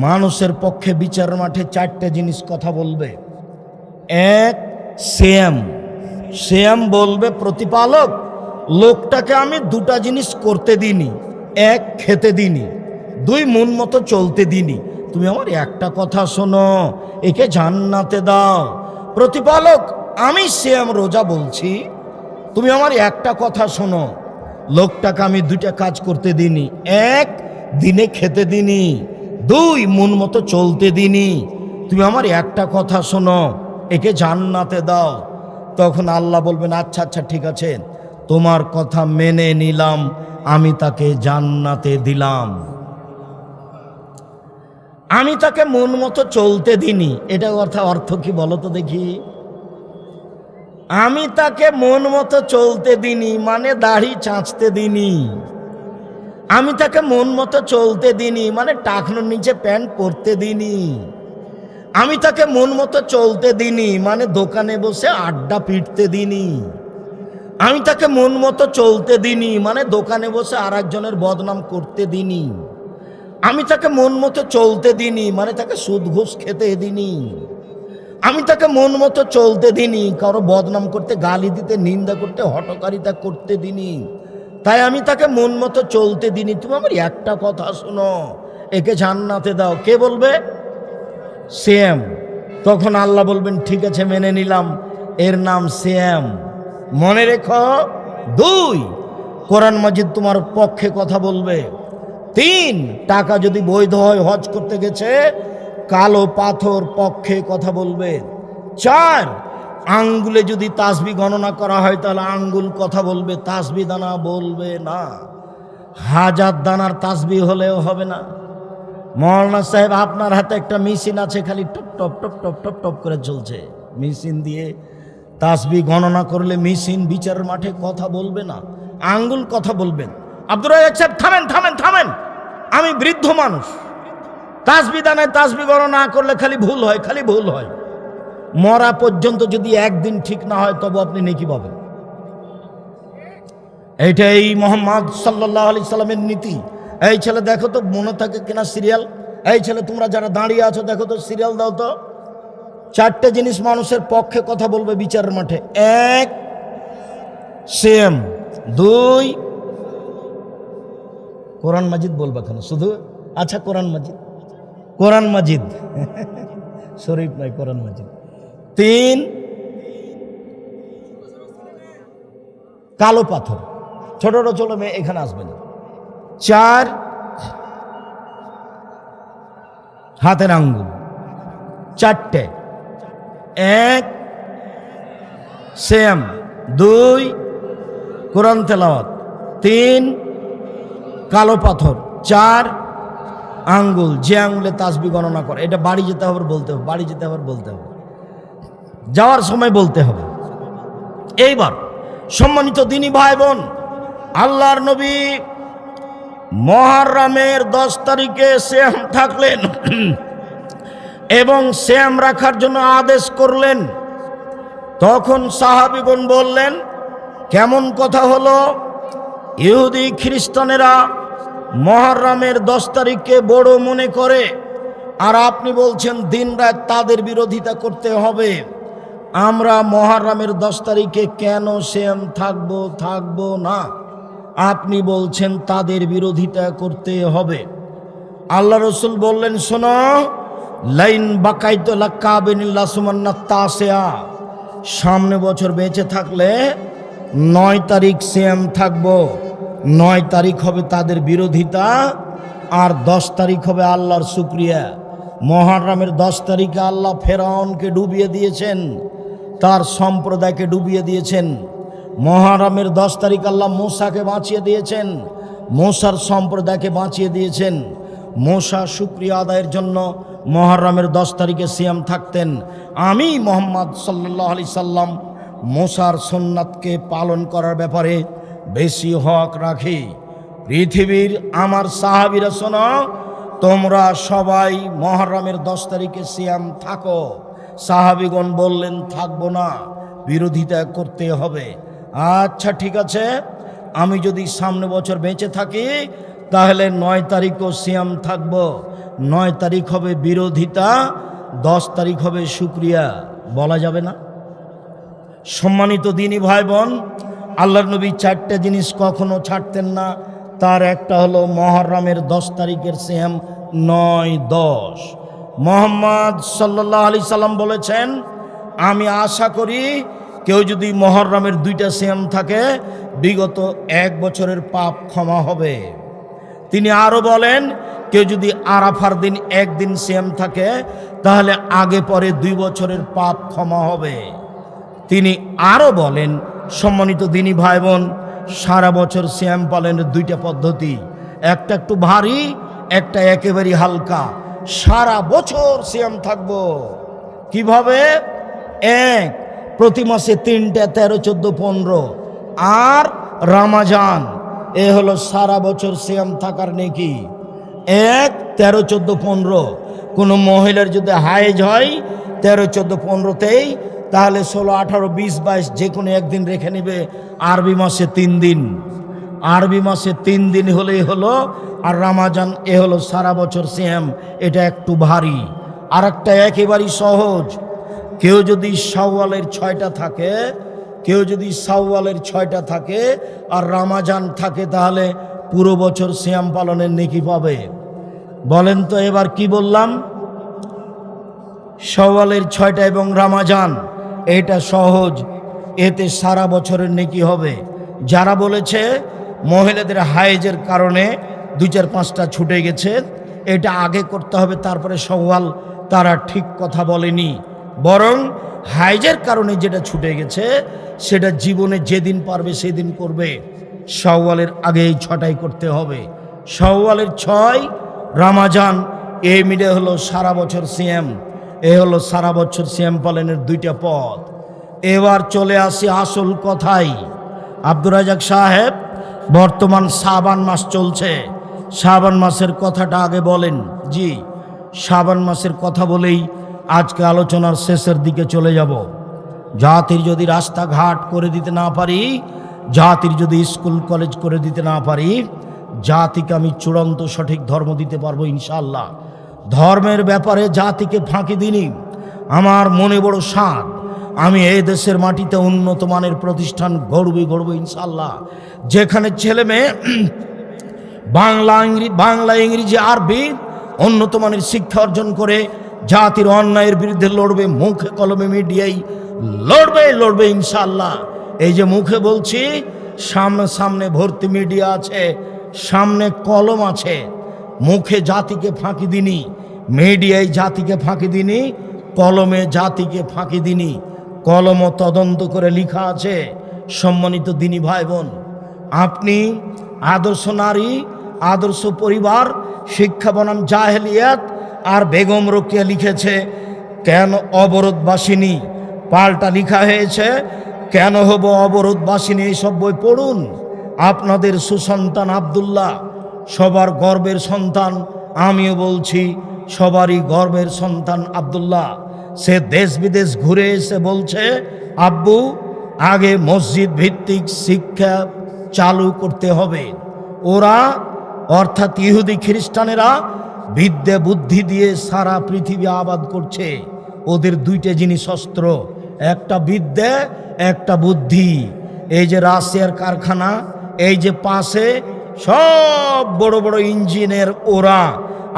মানুষের পক্ষে বিচার মাঠে চারটে জিনিস কথা বলবে। এক, শ্যাম। শ্যাম বলবে প্রতিপালক, লোকটাকে আমি দুটা জিনিস করতে দিইনি। এক, খেতে দিইনি। দুই, মন মতো চলতে দিইনি। তুমি আমার একটা কথা শোনো, একে জান্নাতে দাও। প্রতিপালক, আমি শ্যাম রোজা বলছি, তুমি আমার একটা কথা শোনো, লোকটাকে আমি দুইটা কাজ করতে দিইনি। এক, দিনে খেতে দিইনি। দুই, মন মতো চলতে দিইনি। তুমি আমার একটা কথা শোনো, একে জান্নাতে দাও। তখন আল্লাহ বলবেন, আচ্ছা আচ্ছা ঠিক আছে, তোমার কথা মেনে নিলাম, আমি তাকে জান্নাতে দিলাম। আমি তাকে মন মতো চলতে দিইনি, এটা অর্থ কি বলো তো দেখি? আমি তাকে মন মতো চলতে দিইনি মানে দাড়ি চাঁচতে দিইনি। আমি তাকে মন মতো চলতে দিইনি মানে টাকনোর নিচে প্যান্ট পরতে দিইনি। আমি তাকে মন মতো চলতে দিইনি মানে দোকানে বসে আড্ডা পিটতে দিইনি। আমি তাকে মন মতো চলতে দিইনি মানে দোকানে বসে আর একজনের বদনাম করতে দিইনি। আমি তাকে মন মতো চলতে দিইনি মানে তাকে সুদ ঘুষ খেতে দিইনি। আমি তাকে মন মতো চলতে দিইনি কারো বদনাম করতে, গালি দিতে, নিন্দা করতে, হটকারিতা করতে দিইনি। তাই আমি তাকে মন মতো চলতে দিইনি। তুমি আমার একটা কথা শোনো, একে জান্নাতে দাও। কে বলবে? শ্যাম। তখন আল্লাহ বলবেন, ঠিক আছে মেনে নিলাম, এর নাম শ্যাম। মনে রেখো, দুই, কোরআন মাজিদ তোমার পক্ষে কথা বলবে। তিন, টাকা যদি বৈধ হয়, হজ করতে গেছে, কালো পাথর পক্ষে কথা বলবে। চার, আঙ্গুলে যদি তাসবি গণনা করা হয় তাহলে আঙ্গুল কথা বলবে, তাসবি দানা বলবে না। হাজার দানার তাসবি হলেও হবে না। মৌলানা সাহেব, আপনার হাতে একটা মেশিন আছে, খালি top top top top top top করে চলছে, মেশিন দিয়ে তাসবি গণনা করলে মেশিন বিচারের মাঠে কথা বলবে না, আঙ্গুল কথা বলবেন। আব্দুর রাজ্জাক সাহেব, থামেন থামেন থামেন, আমি বৃদ্ধ মানুষ, তাসবি দানায় তাসবি গণনা না করলে খালি ভুল হয়, খালি ভুল হয়। মরা পর্যন্ত যদি একদিন ঠিক না হয় তবে আপনি নেকি পাবেন। এইটাই মোহাম্মদ সাল্লাল্লাহু আলাইহি সাল্লামের নীতি। এই ছেলে দেখো তো মনে থাকে কিনা সিরিয়াল। এই ছেলে, তোমরা যারা দাঁড়িয়ে আছো দেখো তো সিরিয়াল দাও তো। চারটে জিনিস মানুষের পক্ষে কথা বলবে বিচারের মাঠে। এক, শ্যাম। দুই, কোরআন মাজিদ বলবা কেন শুধু? আচ্ছা, কোরআন মাজিদ, কোরআন মাজিদ শরীফ নয়, কোরআন মাজিদ। তিন, কালো পাথর, ছোট ছোট মেয়ে এখানে আসবে না। চার, হাতের আঙ্গুল। চারটে। এক, শ্যাম। দুই, কোরআন তেলাওয়াত। তিন, কালো পাথর। চার, আঙ্গুল, যে আঙ্গুলে তাসবি গণনা করে। এটা বাড়ি যেতে হবে বলতে হবে, বাড়ি যেতে হবে বলতে হবে, যাওয়ার সময় বলতে হবে। এইবার সম্মানিত দিনী ভাই বোন, আল্লাহর নবী মুহররমের 10 তারিখে শ্যাম থাকলেন এবং শ্যাম রাখার জন্য আদেশ করলেন। তখন সাহাবীগণ বললেন, কেমন কথা হলো? ইহুদি খ্রিস্টানেরা মুহররমের 10 তারিখকে বড় মনে করে, আর আপনি বলছেন দিন রাত তাদের বিরোধিতা করতে হবে। আমরা মুহররমের 10 তারিখে কেন শ্যাম থাকবো না? আপনি বলছেন তাদের বিরোধিতা করতে হবে। আল্লাহ রসুল বললেন, শোনো, লাইন বাকাইতো লাকাবিনিল্লাহ সুমান্না তাসিয়া, সামনে বছর বেঁচে থাকলে 9 তারিখ শ্যাম থাকবো। 9 তারিখ হবে তাদের বিরোধিতা, আর 10 তারিখ হবে আল্লাহর শুকরিয়া। মুহররমের 10 তারিখে আল্লাহ ফেরাউনকে ডুবিয়ে দিয়েছেন, তার সম্প্রদায়কে ডুবিয়ে দিয়েছেন। মুহররমের 10 তারিখ আল্লাহ মূসাকে বাঁচিয়ে দিয়েছেন, মূসার সম্প্রদায়কে বাঁচিয়ে দিয়েছেন। মূসা শুকরিয়া আদায়ের জন্য মুহররমের 10 তারিখে সিয়াম থাকতেন। আমি মুহাম্মদ সাল্লাল্লাহু আলাইহি সাল্লাম মূসার সুন্নাতকে পালন করার ব্যাপারে বেশি হক রাখি। পৃথিবীর আমার সাহাবীরা, শোনো, তোমরা সবাই মুহররমের 10 তারিখে সিয়াম থাকো। সাহাবীগণ বললেন, থাকবো না, বিরোধিতা করতে হবে। আচ্ছা ঠিক আছে, আমি যদি সামনে বছর বেঁচে থাকি তাহলে 9 তারিখও সিয়াম থাকব। 9 তারিখ হবে বিরোধিতা, 10 তারিখ হবে শুকরিয়া। বলা যাবে না? সম্মানিত দিনী ভাই বোন, আল্লাহর নবী 4টে জিনিস কখনো ছাড়তেন না। তার একটা হলো মুহররমের 10 তারিখের সিয়াম, 9-10। মুহাম্মদ সাল্লাল্লাহু আলাইহি সাল্লাম বলেছেন, আমি আশা করি কেউ যদি মুহররমের 2টা সিয়াম থাকে, বিগত 1 বছরের পাপ ক্ষমা হবে। তিনি আরো বলেন, কেউ যদি আরাফার দিন 1 দিন সিয়াম থাকে, তাহলে আগে পরে 2 বছরের পাপ ক্ষমা হবে। তিনি আরো বলেন, সম্মানিত দিনী ভাই বোন, সারা বছর সিয়াম পালনের 2টা পদ্ধতি, একটা একটু ভারী, একটা একেবারে হালকা। সারা বছর সিয়াম থাকবো। কিভাবে? 1, প্রতি মাসে 3টা, 13, 14, 15। আর রমজান, এ হলো সারা বছর সিয়াম থাকার নেকি। 1, 13, 14, 15। কোনো মহিলার যদি হায়েজ হয় 13, 14, 15তেই, তাহলে 16, 18, 20, 22 যে কোনো একদিন রেখে নেবে। আরবি মাসে 3 দিন, আরবি মাসে 3 দিন হলেই হলো। আর রমজান, এ হলো সারা বছর সিয়াম। এটা একটু ভারী। আর একটা একেবারেই সহজ, কেউ যদি শাওয়ালের 6টা থাকে, কেউ যদি শাওয়ালের 6টা থাকে আর রমজান থাকে, তাহলে পুরো বছর সিয়াম পালনের নেকি পাবে। বলেন তো এবার কি বললাম? শাওয়ালের 6টা এবং রমজান, এটা সহজ, এতে সারা বছরের নেকি হবে। যারা বলেছে মহিলাদের হায়েজের কারণে 2-4-5টা ছুটে গেছে, এটা আগে করতে হবে তারপরে শাওয়াল, তারা ঠিক কথা বলেনি। বরং হায়েজের কারণে যেটা ছুটে গেছে, সেটা জীবনে যেদিন পারবে সেদিন করবে। শাওয়ালের আগে এই 6টাই করতে হবে। শাওয়ালের 6, রমজান, এই মিলে হলো সারা বছর সিয়াম। এ হলো সারা বছর সিয়াম পালনের 2টা পথ। এবার চলে আসি আসল কথাই। আব্দুর রাজাক সাহেব, বর্তমান শাবান মাস চলছে, শাবান মাসের কথাটা আগে বলেন। জি, শাবান মাসের কথা বলেই আজকে আলোচনার শেষের দিকে চলে যাব। জাতির যদি রাস্তাঘাট করে দিতে না পারি, জাতির যদি স্কুল কলেজ করে দিতে না পারি, জাতিকে আমি চূড়ান্ত সঠিক ধর্ম দিতে পারবো ইনশাআল্লাহ। ধর্মের ব্যাপারে জাতিকে ফাঁকি দিনি। আমার মনে বড় সাধ, আমি এই দেশের মাটিতে উন্নত মানের প্রতিষ্ঠান গড়ব ইনশাআল্লাহ, যেখানে ছেলে মেয়ে বাংলা, ইংরেজি, আরবি উন্নত মানের শিক্ষা অর্জন করে জাতির অন্যায়ের বিরুদ্ধে লড়বে। মুখে কলমে মিডিয়াই লড়বে ইনশাআল্লাহ। এই যে মুখে বলছি, সামনে ভর্তি মিডিয়া আছে, সামনে কলম আছে। মুখে জাতিকে ফাঁকি দিনি, মিডিয়ায় জাতিকে ফাঁকি দিনি, কলমে জাতিকে ফাঁকি দিনি। কলম তদন্ত করে লেখা আছে। সম্মানিত দিনী ভাই বোন, আপনি আদর্শ নারী, আদর্শ পরিবার, শিক্ষা বনাম জাহেলিয়াত, আর বেগম রোকেয়া লিখেছে কেন অবরোধবাসিনী, পাল্টা লেখা হয়েছে কেন হব অবরোধবাসিনী। এইসব বই পড়ুন। আপনাদের সুসন্তান আব্দুল্লাহ সবার গর্বের সন্তান, আমিও বলছি সবারই গর্বের সন্তান আব্দুল্লাহ। সে দেশ বিদেশ ঘুরে এসে বলছে, আব্বু আগে মসজিদ ভিত্তিক শিক্ষা চালু করতে হবে। ওরা অর্থাৎ ইহুদি খ্রিস্টানেরা বিদ্যা বুদ্ধি দিয়ে সারা পৃথিবী আবাদ করছে। ওদের 2টে জিনিস অস্ত্র, একটা বিদ্যা, একটা বুদ্ধি। এই যে রাশিয়ার কারখানা, এই যে পাশে সব বড় বড় ইঞ্জিনিয়ার ওরা,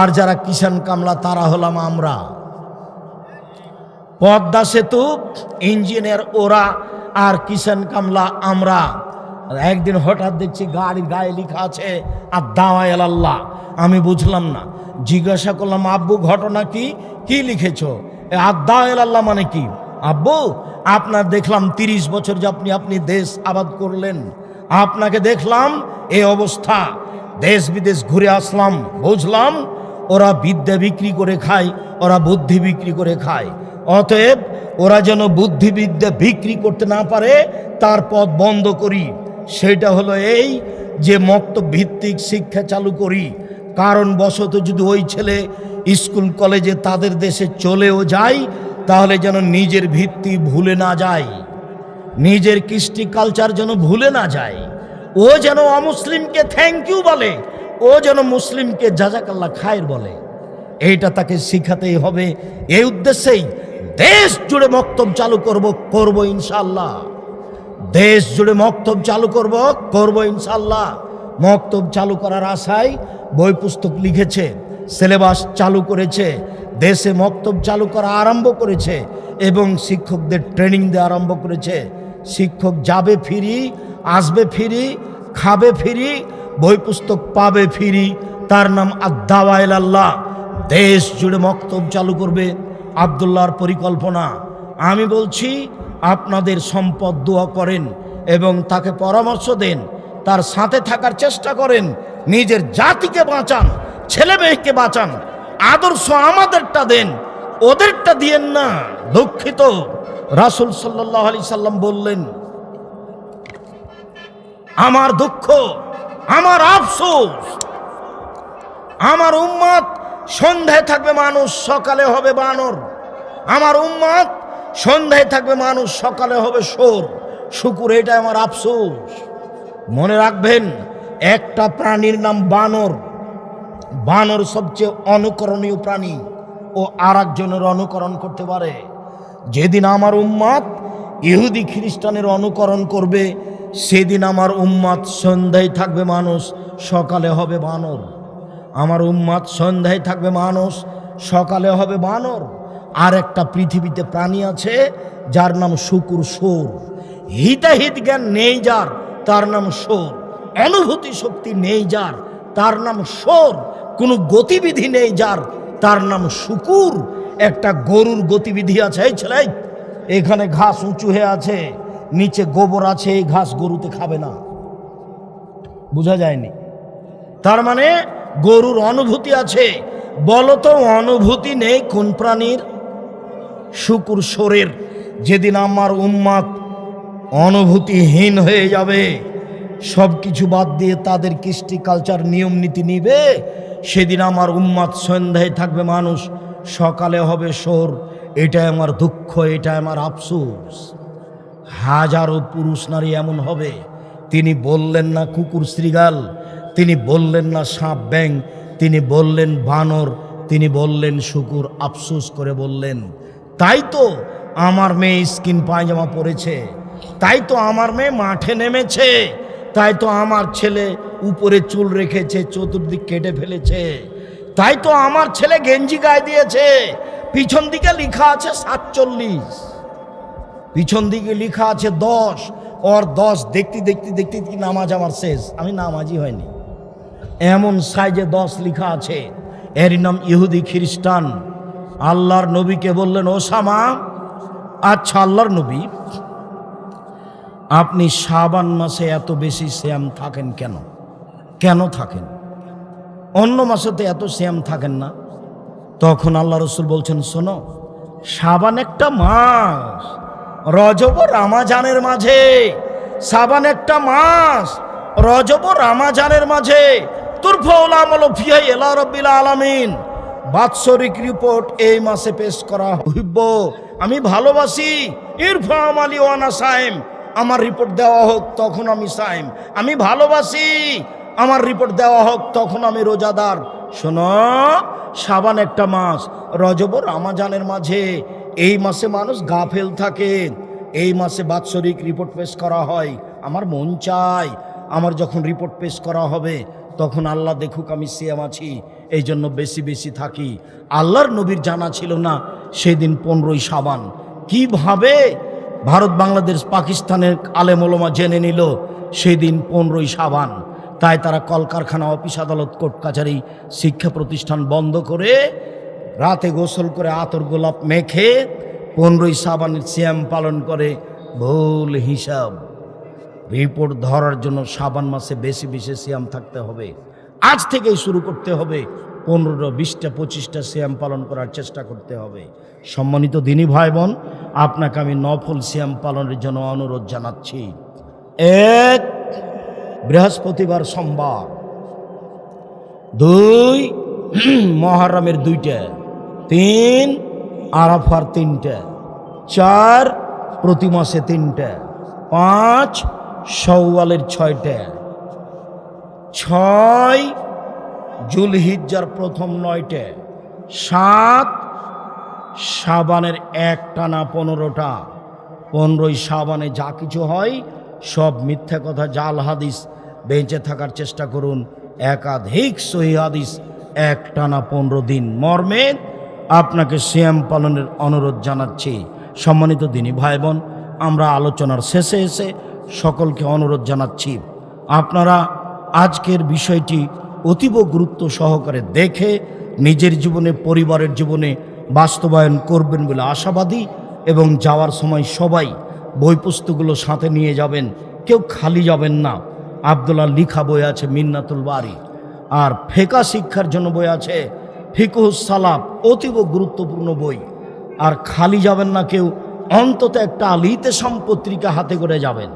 আর যারা কিষান কামলা তারা হলাম আমরা। পদ্মা সেতু ইঞ্জিনিয়ার ওরা, আর কিষান কামলা আমরা। একদিন হঠাৎ দেখছি গাড়ির গায়ে লেখা আছে আর দাওয়ায় আল্লাহ। আমি বুঝলাম না, জিজ্ঞাসা করলাম, আব্বু ঘটনা কি লিখেছ? আদায় আল্লাহ মানে কি? আব্বু আপনার দেখলাম 30 বছর যে আপনি দেশ আবাদ করলেন, আপনাকে দেখলাম এই অবস্থা। দেশ বিদেশ ঘুরে আসলাম, বুঝলাম ওরা বিদ্যা বিক্রি করে খায়, ওরা বুদ্ধি বিক্রি করে খায়। অতএব ওরা যেন বুদ্ধিবিদ্যা বিক্রি করতে না পারে, তার পথ বন্ধ করি। সেটা হলো এই যে মক্তব ভিত্তিক শিক্ষা চালু করি। কারণ বশত যদি ওই ছেলে স্কুল কলেজে তাদের দেশে চলেও যায়, তাহলে যেন নিজের ভিত্তি ভুলে না যায়, নিজের কৃষ্টি কালচার যেন ভুলে না যায়। ও যেন অমুসলিমকে থ্যাংক ইউ বলে, ও যেন মুসলিমকে জাযাকাল্লাহ খায়ের বলে। এইটা তাকে শিখাতেই হবে। এই উদ্দেশ্যেই দেশ জুড়ে মক্তব চালু করব ইনশাআল্লাহ। দেশ জুড়ে মক্তব চালু করব ইনশাআল্লাহ। মক্তব চালু করার আশায় বই পুস্তক লিখেছে, সিলেবাস চালু করেছে, দেশে মক্তব চালু করা আরম্ভ করেছে এবং শিক্ষকদের ট্রেনিং দেওয়া আরম্ভ করেছে। শিক্ষক যাবে ফ্রি, আসবে ফ্রি, খাবে ফ্রি, বই পুস্তক পাবে ফ্রি। তার নাম আদ-দাওয়া ইলাল্লাহ। দেশ জুড়ে মক্তব চালু করবে আব্দুল্লাহর পরিকল্পনা। আমি বলছি আপনাদের সম্পদ দোয়া করেন এবং তাকে পরামর্শ দেন, তার সাথে থাকার চেষ্টা করেন। নিজের জাতিকে বাঁচান, ছেলে মেয়েকে বাঁচান। আদর্শ আমাদেরটা দেন, ওদেরটা দিয়েন না। দুঃখিত, রাসূল সাল্লাল্লাহু আলাইহি সাল্লাম বললেন, আমার দুঃখ, আমার আফসোস, আমার উম্মত সন্ধ্যায় থাকবে মানুষ, সকালে হবে বানর। আমার উম্মত সন্ধ্যায় থাকবে মানুষ, সকালে হবে শুকুর। এটা আমার আফসোস। মনে রাখবেন, একটা প্রাণীর নাম বানর। বানর সবচেয়ে অনুকরণীয় প্রাণী, ও আর একজনের অনুকরণ করতে পারে। যেদিন আমার উম্মত ইহুদি খ্রিস্টানের অনুকরণ করবে, সেদিন আমার উম্মত সন্ধ্যায় থাকবে মানুষ, সকালে হবে বানর। আমার উম্মত সন্ধ্যায় থাকবে মানুষ, সকালে হবে বানর। আর একটা পৃথিবীতে প্রাণী আছে যার নাম শুকুর, সোর। হিতাহিত জ্ঞান নেই যার, তার নাম সোর। অনুভূতি শক্তি নেই যার, তার নাম সোর। কোনো গতিবিধি নেই যার, তার নাম শুকুর। একটা গরুর গতিবিধি আছে। এই ছেলে, এখানে ঘাস উঁচু হয়ে আছে, নিচে গোবর আছে, এই ঘাস গরুতে খাবে না। বোঝা যায়নি? তার মানে গরুর অনুভূতি আছে। বলতো অনুভূতি নেই কোন প্রাণীর? শুকুর, সোরের। যেদিন আমার উম্মত অনুভূতিহীন হয়ে যাবে, সব কিছু বাদ দিয়ে তাদের কৃষ্টি কালচার নিয়ম নীতি নিবে, সেদিন আমার উম্মত সন্ধ্যায় থাকবে মানুষ, সকালে হবে সোর। এটাই আমার দুঃখ, এটাই আমার আফসোস। হাজারো পুরুষ নারী এমন হবে। তিনি বললেন না কুকুর শ্রীগাল, তিনি বললেন না সাপ ব্যাং, তিনি বললেন বানর, তিনি বললেন শুকুর। আফসোস করে বললেন, তাই তো আমার মেয়ে স্কিন পায়জামা পরেছে, তাই তো আমার মেয়ে মাঠে নেমেছে, তাই তো আমার ছেলে উপরে চুল রেখেছে, চতুর্দিক কেটে ফেলেছে, তাই তো আমার ছেলে গেঞ্জি গায়ে দিয়েছে। পিছন দিকে লেখা আছে 47, পিছন দিকে লেখা আছে 10। ওর 10 দেখতে দেখতে দেখতে নামাজ আমার শেষ, আমি নামাজই হয়নি। এমন সাইজে 10 লেখা আছে। এর নাম ইহুদি খ্রিস্টান। আল্লাহর নবীকে বললেন, ওসামা, আচ্ছা আল্লাহর নবী, আপনি শাবান মাসে এত বেশি শ্যাম থাকেন কেন? কেন থাকেন? অন্য মাসে তো এত শ্যাম থাকেন না। তখন আল্লাহ রসুল বলছেন, শোনো, শাবান একটা মাস, রজব ও রামাজানের মাঝে। শাবান একটা মাস, রজব ও রামাজানের মাঝে। তুরফাউল আমালু ফিহা ইলা রাব্বিল আলামিন। বাৎসরিক রিপোর্ট এই মাসে পেশ করা হইব। আমি ভালোবাসি। ইরফা আমালি ওয়ানা সাইম, আমার রিপোর্ট দেওয়া হোক তখন আমি সাইম। আমি ভালোবাসি, আমার রিপোর্ট দেওয়া হোক তখন আমি রোজাদার। শোনো, শাবান একটা মাস, রজব ও রামাজানের মাঝে। এই মাসে মানুষ গাফেল থাকে। এই মাসে বাৎসরিক রিপোর্ট পেশ করা হয়। আমার মন চাই আমার যখন রিপোর্ট পেশ করা হবে তখন আল্লাহ দেখুক আমি সিয়াম আছি, এই জন্য বেশি বেশি থাকি। আল্লাহর নবীর জানা ছিল না সেদিন 15ই শাবান। কিভাবে ভারত, বাংলাদেশ, পাকিস্তানের আলেম ওলামা জেনে নিল সেদিন 15ই শাবান। তাই তারা কলকারখানা, অফিস আদালত, কোর্ট কাছারি, শিক্ষা প্রতিষ্ঠান বন্ধ করে রাতে গোসল করে আতর গোলাপ মেখে 15ই শাবানের সিয়াম পালন করে। ভুল হিসাব। রিপোর্ট ধরার জন্য শাবান মাসে বেশি বেশি সিয়াম থাকতে হবে। আজ থেকেই শুরু করতে হবে। 15, 20টা, 25টা সিয়াম পালন করার চেষ্টা করতে হবে। সম্মানিত দিনী ভাই বোন, আপনাকে আমি নফল সিয়াম পালনের জন্য অনুরোধ জানাচ্ছি। 1 বৃহস্পতিবার, সোমবার। 2 মুহররমের 2টা। 3 আরাফার 3টা। 4 প্রতি মাসে 3টা। 5 শাওয়ালের 6টা। 6 জুলহিজ্জার প্রথম 9টে, 7 শাবানের একটানা 15টা। 15ই শাবানে যা কিছু হয় সব মিথ্যা কথা, জাল হাদিস। বেঁচে থাকার চেষ্টা করুন, একাধিক সহি হাদিস একটানা 15 দিন মর্মে আপনাকে সিয়াম পালনের অনুরোধ জানাচ্ছি। সম্মানিত দিনী ভাই বোন, আমরা আলোচনার শেষে এসে সকলকে অনুরোধ জানাচ্ছি, আপনারা আজকের বিষয়টি অতীব গুরুত্ব সহকারে দেখে নিজের জীবনে, পরিবারের জীবনে বাস্তবায়ন করবেন বলে আশাবাদী। এবং যাওয়ার সময় সবাই বই পুস্তকগুলো সাথে নিয়ে যাবেন, কেউ খালি যাবেন না। আব্দুল্লাহ লিখা বই আছে মিন্নাতুল বারি, আর ফেকা শিক্ষার জন্য বই আছে ফিকহুস সালাফ, অতীব গুরুত্বপূর্ণ বই। আর খালি যাবেন না কেউ, অন্তত একটা আল ইতিসাম পত্রিকা হাতে করে যাবেন।